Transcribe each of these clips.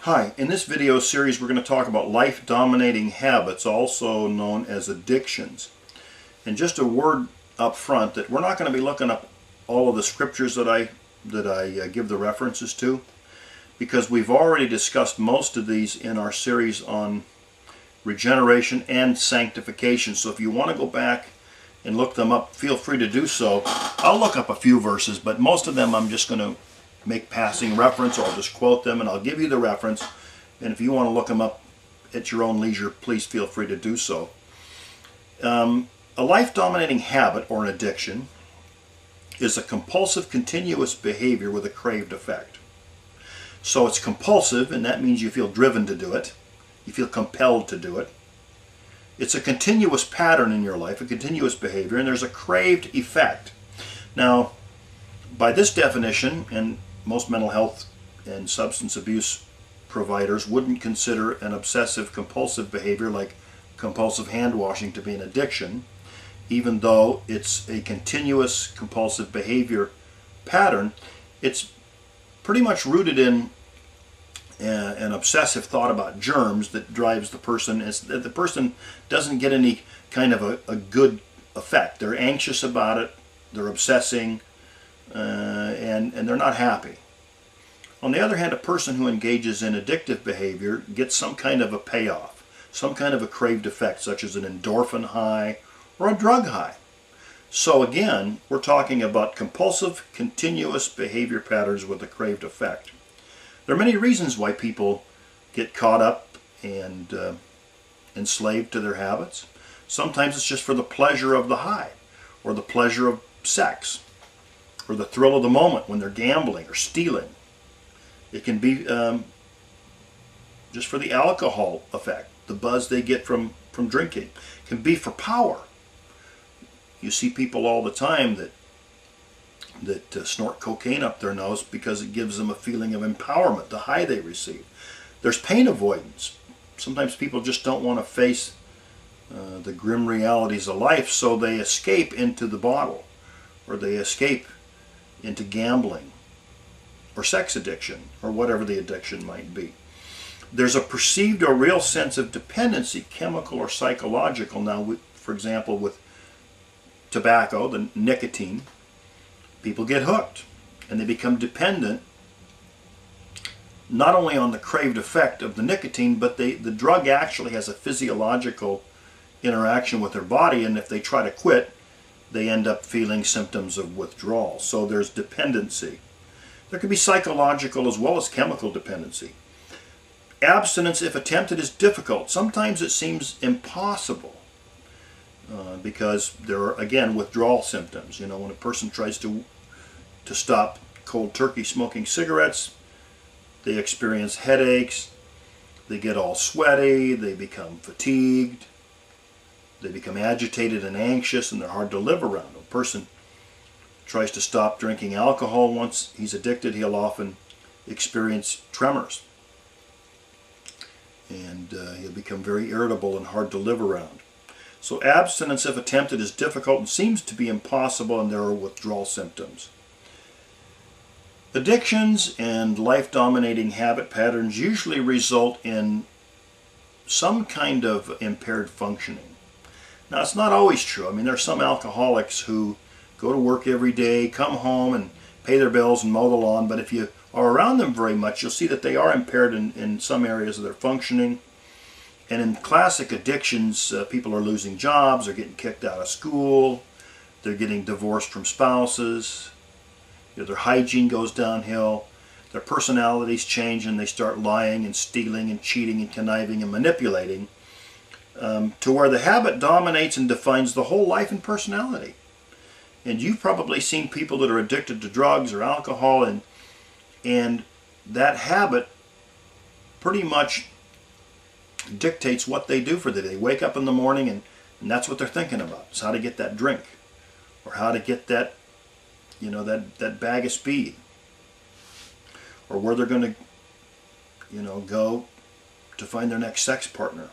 Hi, in this video series we're going to talk about life-dominating habits, also known as addictions. And just a word up front that we're not going to be looking up all of the scriptures that I give the references to, because we've already discussed most of these in our series on regeneration and sanctification. So if you want to go back and look them up, feel free to do so. I'll look up a few verses, but most of them I'm just going to make passing reference, or I'll just quote them and I'll give you the reference. And if you want to look them up at your own leisure, please feel free to do so. A life-dominating habit or an addiction is a compulsive continuous behavior with a craved effect. So it's compulsive, and that means you feel driven to do it. You feel compelled to do it. It's a continuous pattern in your life, a continuous behavior, and there's a craved effect. Now, by this definition, and most mental health and substance abuse providers wouldn't consider an obsessive compulsive behavior like compulsive hand washing to be an addiction, even though it's a continuous compulsive behavior pattern. It's pretty much rooted in an obsessive thought about germs that drives the person. The person doesn't get any kind of a good effect. They're anxious about it, they're obsessing, and they're not happy. On the other hand, a person who engages in addictive behavior gets some kind of a payoff, some kind of a craved effect, such as an endorphin high or a drug high. So again, we're talking about compulsive, continuous behavior patterns with a craved effect. There are many reasons why people get caught up and enslaved to their habits. Sometimes it's just for the pleasure of the high, or the pleasure of sex, or the thrill of the moment when they're gambling or stealing. It can be just for the alcohol effect, the buzz they get from drinking. It can be for power. You see people all the time that snort cocaine up their nose because it gives them a feeling of empowerment, the high they receive. There's pain avoidance. Sometimes people just don't want to face the grim realities of life, so they escape into the bottle, or they escape into gambling, or sex addiction, or whatever the addiction might be. There's a perceived or real sense of dependency, chemical or psychological. Now, for example, with tobacco, the nicotine, people get hooked and they become dependent not only on the craved effect of the nicotine, but the drug actually has a physiological interaction with their body, and if they try to quit, they end up feeling symptoms of withdrawal. So there's dependency. There can be psychological as well as chemical dependency. Abstinence, if attempted, is difficult. Sometimes it seems impossible because there are, again, withdrawal symptoms. You know, when a person tries to stop cold turkey smoking cigarettes, they experience headaches, they get all sweaty, they become fatigued, they become agitated and anxious, and they're hard to live around. A person tries to stop drinking alcohol. Once he's addicted, he'll often experience tremors, and he'll become very irritable and hard to live around. So abstinence, if attempted, is difficult and seems to be impossible, and there are withdrawal symptoms. Addictions and life-dominating habit patterns usually result in some kind of impaired functioning. Now, it's not always true. I mean, there are some alcoholics who go to work every day, come home and pay their bills and mow the lawn, but if you are around them very much, you'll see that they are impaired in some areas of their functioning. And in classic addictions, people are losing jobs, they're getting kicked out of school, they're getting divorced from spouses, their hygiene goes downhill, their personalities change, and they start lying and stealing and cheating and conniving and manipulating, to where the habit dominates and defines the whole life and personality. And you've probably seen people that are addicted to drugs or alcohol, and that habit pretty much dictates what they do for the day. They wake up in the morning and that's what they're thinking about. It's how to get that drink, or how to get that, you know, that bag of speed, or where they're going to, you know, go to find their next sex partner.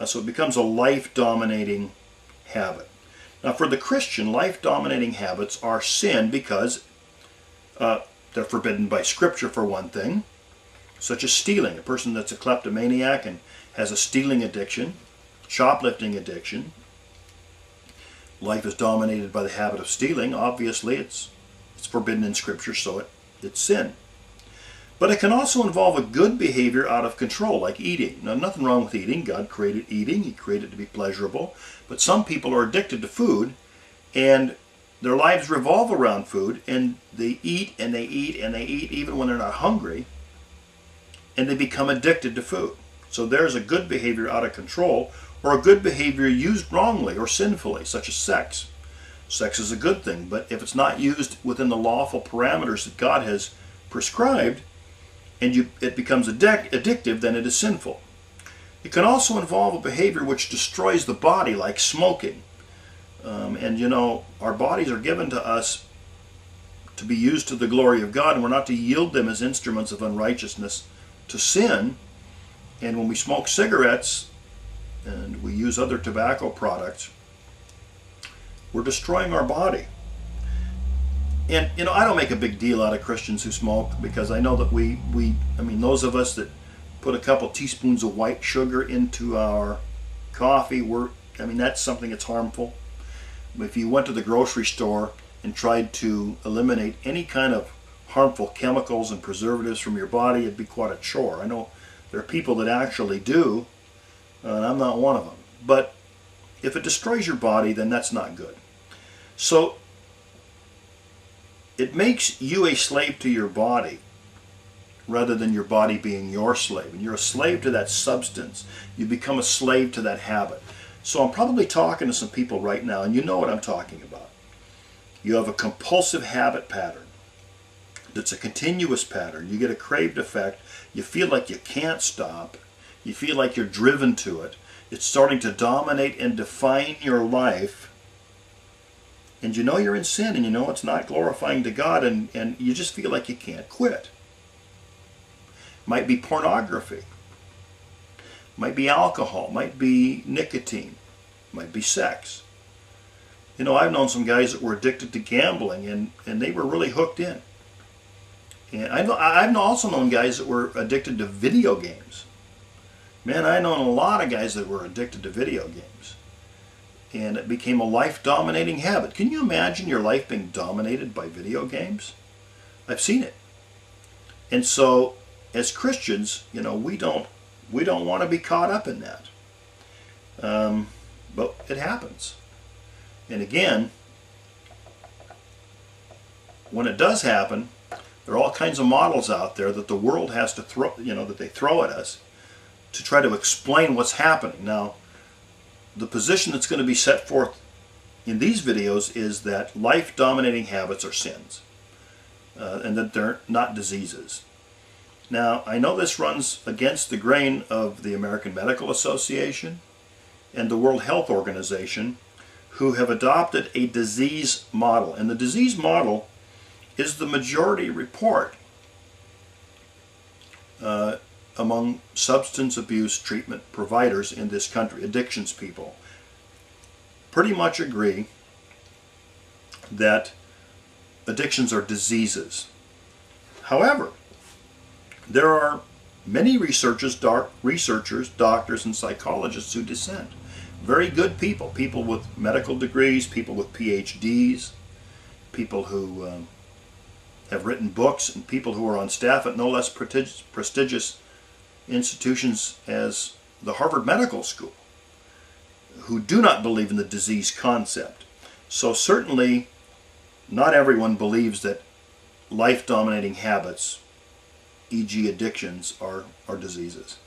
So it becomes a life-dominating habit. Now, for the Christian, life-dominating habits are sin because they're forbidden by Scripture, for one thing. such as stealing. A person that's a kleptomaniac and has a stealing addiction, shoplifting addiction. Life is dominated by the habit of stealing. Obviously, it's forbidden in Scripture, so it's sin. But it can also involve a good behavior out of control, like eating. Now, nothing wrong with eating. God created eating. He created it to be pleasurable. But some people are addicted to food, and their lives revolve around food, and they eat and they eat and they eat even when they're not hungry, and they become addicted to food. So there's a good behavior out of control, or a good behavior used wrongly or sinfully, such as sex. Sex is a good thing, but if it's not used within the lawful parameters that God has prescribed, and it becomes addictive, then it is sinful. It can also involve a behavior which destroys the body, like smoking. And you know, our bodies are given to us to be used to the glory of God, and we're not to yield them as instruments of unrighteousness to sin. And when we smoke cigarettes and we use other tobacco products, we're destroying our body. And, you know, I don't make a big deal out of Christians who smoke, because I know that I mean, those of us that put a couple teaspoons of white sugar into our coffee, I mean, that's something that's harmful. If you went to the grocery store and tried to eliminate any kind of harmful chemicals and preservatives from your body, it'd be quite a chore. I know there are people that actually do, and I'm not one of them. But if it destroys your body, then that's not good. So it makes you a slave to your body rather than your body being your slave. And you're a slave to that substance. You become a slave to that habit. So I'm probably talking to some people right now, and you know what I'm talking about. You have a compulsive habit pattern that's a continuous pattern. You get a craved effect. You feel like you can't stop. You feel like you're driven to it. It's starting to dominate and define your life. And you know you're in sin, and you know it's not glorifying to God, and you just feel like you can't quit. Might be pornography. Might be alcohol. Might be nicotine. Might be sex. You know, I've known some guys that were addicted to gambling, and they were really hooked in. And I've also known guys that were addicted to video games. Man, I've known a lot of guys that were addicted to video games. And it became a life-dominating habit. Can you imagine your life being dominated by video games? I've seen it. And so, as Christians, you know, we don't want to be caught up in that. But it happens. And again, when it does happen, there are all kinds of models out there that the world has to throw, you know, that they throw at us to try to explain what's happening. Now, the position that's going to be set forth in these videos is that life-dominating habits are sins, and that they're not diseases. Now, I know this runs against the grain of the American Medical Association and the World Health Organization, who have adopted a disease model. And the disease model is the majority report among substance abuse treatment providers in this country. Addictions people pretty much agree that addictions are diseases. However, there are many researchers, doctors, and psychologists who dissent. Very good people, people with medical degrees, people with PhDs, people who have written books, and people who are on staff at no less prestigious institutions as the Harvard Medical School, who do not believe in the disease concept. So certainly not everyone believes that life-dominating habits, e.g. addictions, are diseases.